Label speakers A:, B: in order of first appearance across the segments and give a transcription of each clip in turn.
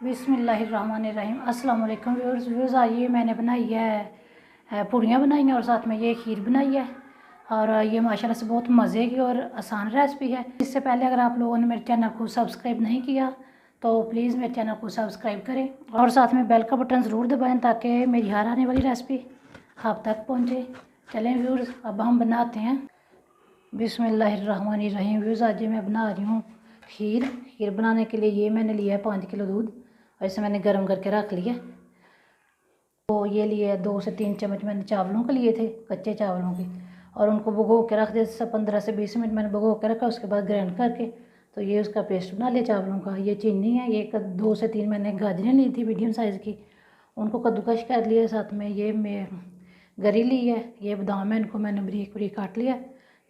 A: बिस्मिल्लाहिर्रहमानिर्रहीम। अस्सलाम वालेकुम व्यूअर्स। आइए मैंने बनाई है पूड़ियाँ बनाई हैं और साथ में ये खीर बनाई है और ये माशाल्लाह से बहुत मज़े की और आसान रेसिपी है। इससे पहले अगर आप लोगों ने मेरे चैनल को सब्सक्राइब नहीं किया तो प्लीज़ मेरे चैनल को सब्सक्राइब करें और साथ में बेल का बटन ज़रूर दबाएँ ताकि मेरी हर आने वाली रेसिपी आप तक पहुँचे। चलें व्यूअर्स, अब हम बनाते हैं। बिस्मिल्लाहिर्रहमानिर्रहीम। व्यूअर्स, आज मैं बना रही हूँ खीर बनाने के लिए ये मैंने लिया है 5 किलो दूध और इसे मैंने गर्म करके रख लिया। तो ये लिए 2 से 3 चम्मच मैंने चावलों के लिए थे, कच्चे चावलों के, और उनको भिगो के रख दिया। 15 से 20 मिनट मैंने भिगो के रखा। उसके बाद ग्राइंड करके तो ये उसका पेस्ट बना लिया चावलों का। ये चीनी है, ये 2 से 3 मैंने गाजरें ली थी मीडियम साइज़ की, उनको कद्दूकश कर लिया। साथ में ये मैं गरी ली है, ये बादाम है, इनको मैंने बारीक बारीक काट लिया।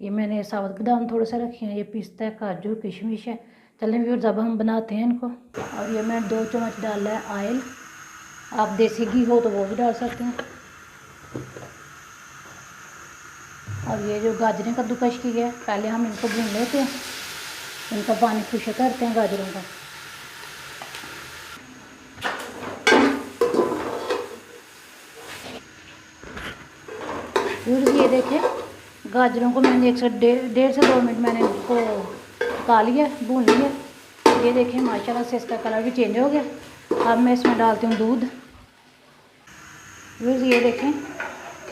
A: ये मैंने साबुत बादाम थोड़े से रखे हैं, ये पिस्ता है, काजू, किशमिश है। चलें व्यूअर्स, अब हम बनाते हैं इनको। और ये मैंने 2 चम्मच डाला है ऑयल। आप देसी घी हो तो वो भी डाल सकते हैं। और ये जो गाजरें कद्दूकश की है, पहले हम इनको भून लेते हैं, इनका पानी खुश्क करते हैं गाजरों का। फिर ये देखें, गाजरों को मैंने 1 से 2 मिनट मैंने इनको पका लिया, भून लिया। ये देखें माशाल्लाह से इसका कलर भी चेंज हो गया। अब मैं इसमें डालती हूँ दूध। फिर ये देखें,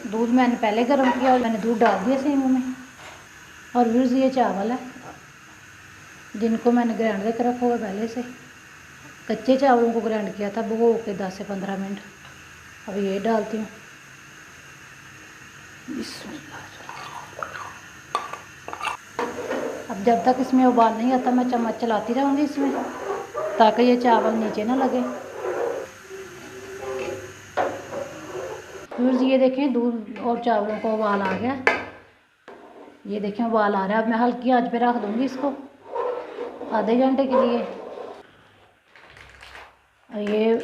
A: दूध मैंने पहले गर्म किया और मैंने दूध डाल दिया सेम में। और फिर ये चावल है जिनको मैंने ग्राइंड करके रखा हुआ पहले से, कच्चे चावलों को ग्राइंड किया था भिगो के 10 से 15 मिनट। अब ये डालती हूँ। अब जब तक इसमें उबाल नहीं आता मैं चम्मच चलाती रहूँगी इसमें ताकि ये चावल नीचे ना लगे। फिर ये देखें, दूध और चावलों को उबाल आ गया। ये देखें उबाल आ रहा है। अब मैं हल्की आंच पे रख दूँगी इसको आधे घंटे के लिए। और ये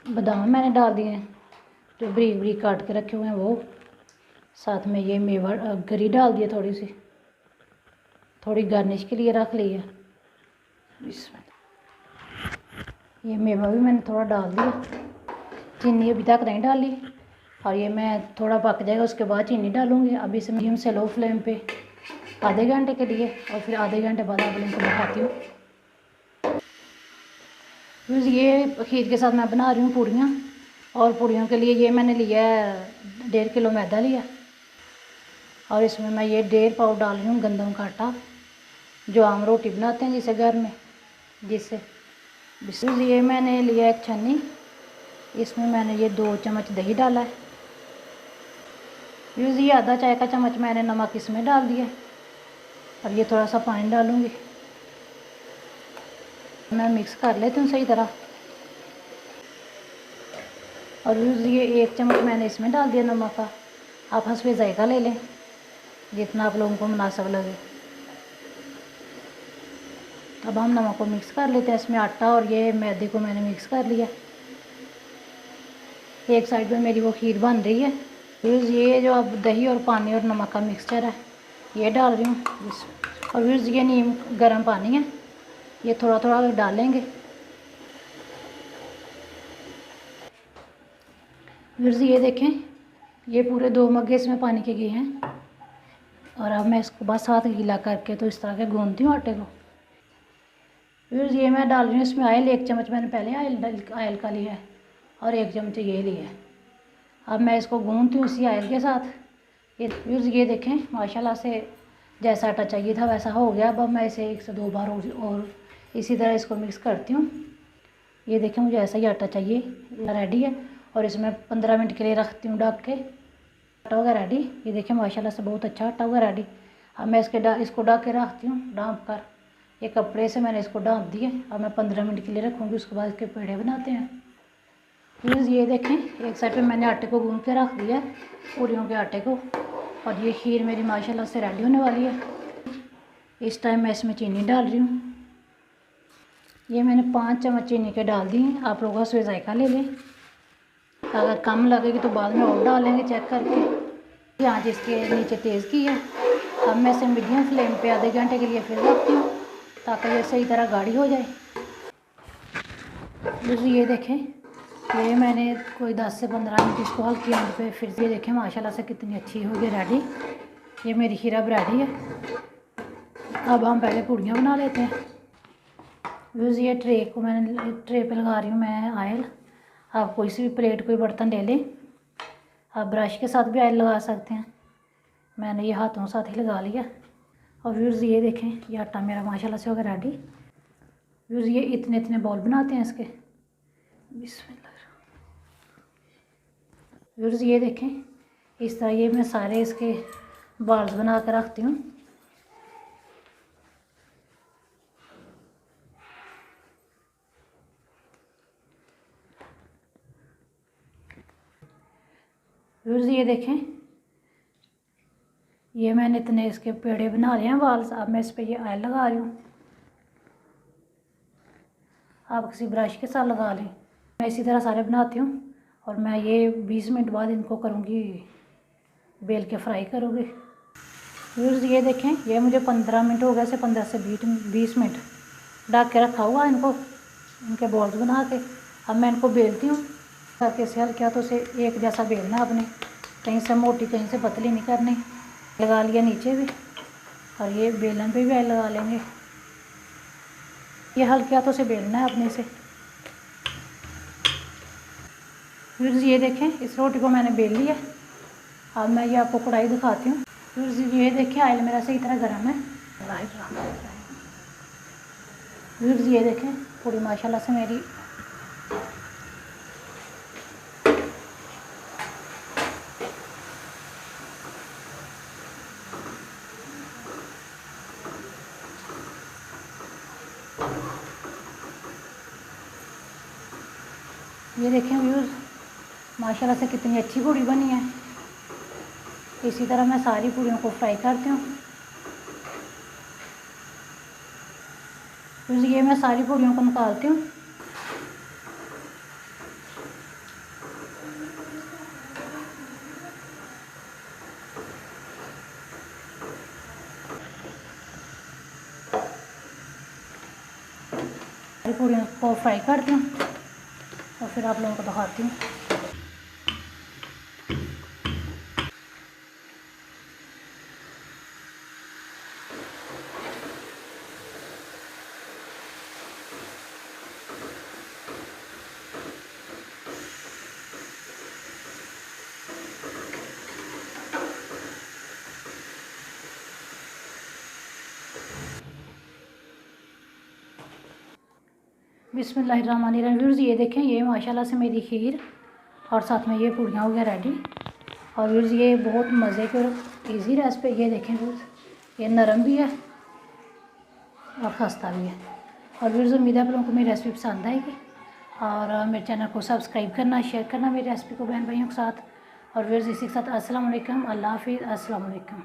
A: बादाम मैंने डाल दिए हैं जो बारीक बारीक काट के रखे हुए हैं वो। साथ में ये मेवा गरी डाल दिया, थोड़ी गार्निश के लिए रख ली है। ये मेवा भी मैंने थोड़ा डाल दिया। चीनी अभी तक नहीं डाली और ये मैं थोड़ा पक जाएगा उसके बाद चीनी डालूँगी। अभी इसे मीडियम से लो फ्लेम पे आधे घंटे के लिए, और फिर आधे घंटे बाद आप इनको दिखाती हूँ। फिर ये खीर के साथ मैं बना रही हूँ पूड़ियाँ, और पूड़ियों के लिए ये मैंने लिया है 1.5 किलो मैदा लिया, और इसमें मैं ये 1.5 पाव डाल रही हूँ गंदम का आटा जो आम रोटी बनाते हैं जिसे घर में, जिससे। ये मैंने लिया एक छन्नी, इसमें मैंने ये 2 चम्मच दही डाला है। फिर ये आधा चाय का चम्मच मैंने नमक इसमें डाल दिया। अब ये थोड़ा सा पानी डालूँगी, मैं मिक्स कर लेती हूँ सही तरह। और ये 1 चम्मच मैंने इसमें डाल दिया नमक का। आप हस्बे जायका ले लें जितना आप लोगों को मुनासिब लगे। अब हम नमक को मिक्स कर लेते हैं इसमें। आटा और ये मैदे को मैंने मिक्स कर लिया। एक साइड पे मेरी वो खीर बन रही है। फिर ये जो अब दही और पानी और नमक का मिक्सचर है ये डाल रही हूँ। और फिर ये नीम गर्म पानी है, ये थोड़ा थोड़ा डालेंगे। फिर ये देखें, ये पूरे 2 मग्गे इसमें पानी के गए हैं। और अब मैं इसको बस हाथ गीला करके तो इस तरह के गूंथती हूँ आटे को। फिर ये मैं डाल रही हूँ इसमें ऑयल। 1 चम्मच मैंने पहले ऑयल का लिया है और 1 चम्मच ये लिया है। अब मैं इसको गूंथती हूँ इसी ऑयल के साथ। ये देखें माशाल्लाह से जैसा आटा चाहिए था वैसा हो गया। अब मैं इसे 1 से 2 बार और इसी तरह इसको मिक्स करती हूँ। ये देखें मुझे ऐसा ही आटा चाहिए, रेडी है। और इसमें 15 मिनट के लिए रखती हूँ ढक के। आटा होगा रेडी। ये देखें माशाल्लाह से बहुत अच्छा आटा होगा रेडी। अब मैं इसको ढक के रखती हूँ ढाँप कर। ये कपड़े से मैंने इसको ढाँप दिए। अब मैं 15 मिनट के लिए रखूँगी, उसके बाद इसके पेड़े बनाते हैं। प्लीज़ ये देखें, एक साइड पे मैंने आटे को गूंथ के रख दिया पूरियों के आटे को। और ये खीर मेरी माशाल्लाह से रेडी होने वाली है। इस टाइम मैं इसमें चीनी डाल रही हूँ। ये मैंने 5 चम्मच चीनी के डाल दी हैं। आप लोग उसमें जायका ले लें, अगर कम लगेगी तो बाद में और डालेंगे चेक करके। यहाँ जिसके नीचे तेज़ की है। अब मैं इसे मीडियम फ्लेम पे आधे घंटे के लिए फिर रखती हूँ ताकि ये सही तरह गाढ़ी हो जाए। जैसे ये देखें, ये मैंने कोई 10 से 15 मिनट इसको हल्की आंच पे, फिर ये देखें माशाल्लाह से कितनी अच्छी हो गई रेडी। ये मेरी खीर अब रेडी है। अब हम पहले पूड़ियाँ बना लेते हैं। व्यूज़ ये ट्रे को मैंने ट्रे पे लगा रही हूँ मैं ऑयल। आप कोई सी भी प्लेट कोई बर्तन ले लें, आप ब्रश के साथ भी ऑयल लगा सकते हैं। मैंने ये हाथों के साथ ही लगा लिया। और व्यूज़ ये देखें, ये आटा मेरा माशाल्लाह से हो गया रेडी। व्यूज़ ये इतने इतने बॉल बनाते हैं इसके। बिस्मिल्लाह। व्यूज़ ये देखें, इस तरह ये मैं सारे इसके बॉल्स बना कर रखती हूँ। व्यूज़ ये देखें, ये मैंने इतने इसके पेड़े बना रहे हैं बॉल्स। अब मैं इस पर ये ऑयल लगा रही हूँ। आप किसी ब्रश के साथ लगा लें। मैं इसी तरह सारे बनाती हूँ और मैं ये 20 मिनट बाद इनको करूँगी, बेल के फ्राई करूँगी। व्यूज़ ये देखें, ये मुझे 15 मिनट हो गए से 15 से 20 मिनट ढक के रखा हुआ इनको, इनके बॉल्स बना के। अब मैं इनको बेलती हूँ ताकि इसे हल्के हाथों से एक जैसा बेलना अपने, कहीं से मोटी कहीं से पतली नहीं करनी। लगा लिया नीचे भी, और ये बेलन पे भी ऑयल लगा लेंगे। ये हल्के हाथों से बेलना है अपने से। व्यूज़ ये देखें, इस रोटी को मैंने बेल लिया। अब मैं ये आपको कढ़ाई दिखाती हूँ। व्यूज़ ये देखें, ऑयल मेरा सही तरह गर्म है। व्यूज़ ये देखें, पूरी माशाल्लाह से मेरी ये देखें व्यूज़, माशाल्लाह से कितनी अच्छी पूड़ी बनी है। इसी तरह मैं सारी पूड़ियों को फ्राई करती हूँ। व्यूज़ ये मैं सारी पूड़ियों को निकालती हूँ। सारी पूड़ियों को फ्राई करती हूँ और फिर आप लोगों को दिखाती हूँ। बिस्मिल्लाहिर्रहमानिर्रहीम। व्यूज़ ये देखें, ये माशाल्लाह से मेरी खीर और साथ में ये पूड़ियाँ हो गया रेडी। और व्यूज़ ये बहुत मज़े की और ईजी रेसिपी। ये देखें व्यूज़, ये नरम भी है और खस्ता भी है। और व्यूज़ उम्मीद है आप लोगों को मेरी रेसिपी पसंद आएगी, और मेरे चैनल को सब्सक्राइब करना, शेयर करना मेरी रेसिपी को बहन भाइयों के साथ। और व्यूज़ इसी के साथ अस्सलाम वालेकुम, अल्लाह हाफ़िज़, अस्सलाम वालेकुम।